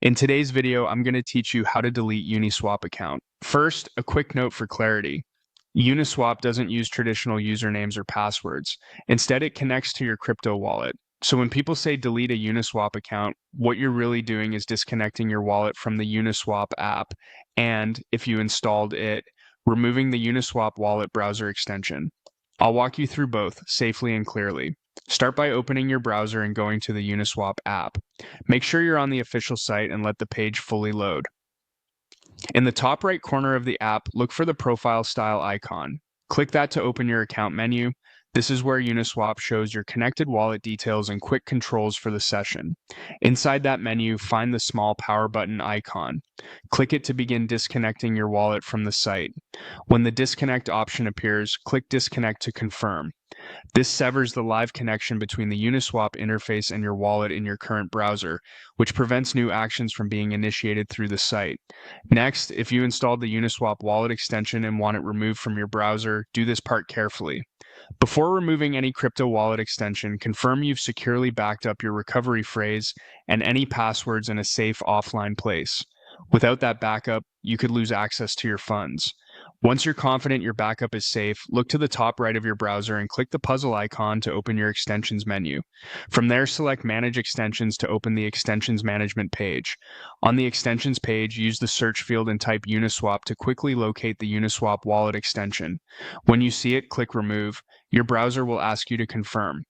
In today's video, I'm going to teach you how to delete UniSwap account. First, a quick note for clarity. UniSwap doesn't use traditional usernames or passwords. Instead, it connects to your crypto wallet. So when people say delete a UniSwap account, what you're really doing is disconnecting your wallet from the UniSwap app, and if you installed it, removing the UniSwap wallet browser extension. I'll walk you through both safely and clearly. Start by opening your browser and going to the UniSwap app. Make sure you're on the official site and let the page fully load. In the top right corner of the app, look for the profile style icon. Click that to open your account menu. This is where UniSwap shows your connected wallet details and quick controls for the session. Inside that menu, find the small power button icon. Click it to begin disconnecting your wallet from the site. When the disconnect option appears, click disconnect to confirm. This severs the live connection between the UniSwap interface and your wallet in your current browser, which prevents new actions from being initiated through the site. Next, if you installed the UniSwap wallet extension and want it removed from your browser, do this part carefully. Before removing any crypto wallet extension, confirm you've securely backed up your recovery phrase and any passwords in a safe offline place. Without that backup, you could lose access to your funds. Once you're confident your backup is safe, look to the top right of your browser and click the puzzle icon to open your extensions menu. From there, select Manage Extensions to open the Extensions Management page. On the Extensions page, use the search field and type Uniswap to quickly locate the Uniswap wallet extension. When you see it, click Remove. Your browser will ask you to confirm.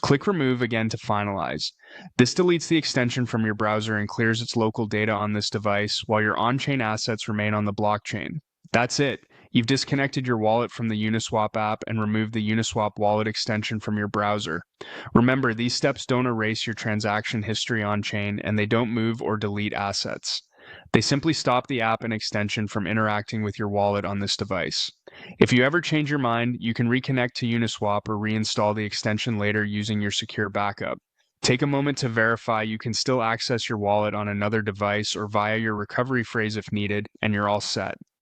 Click Remove again to finalize. This deletes the extension from your browser and clears its local data on this device, while your on-chain assets remain on the blockchain. That's it. You've disconnected your wallet from the UniSwap app and removed the UniSwap wallet extension from your browser. Remember, these steps don't erase your transaction history on-chain, and they don't move or delete assets. They simply stop the app and extension from interacting with your wallet on this device. If you ever change your mind, you can reconnect to UniSwap or reinstall the extension later using your secure backup. Take a moment to verify you can still access your wallet on another device or via your recovery phrase if needed, and you're all set.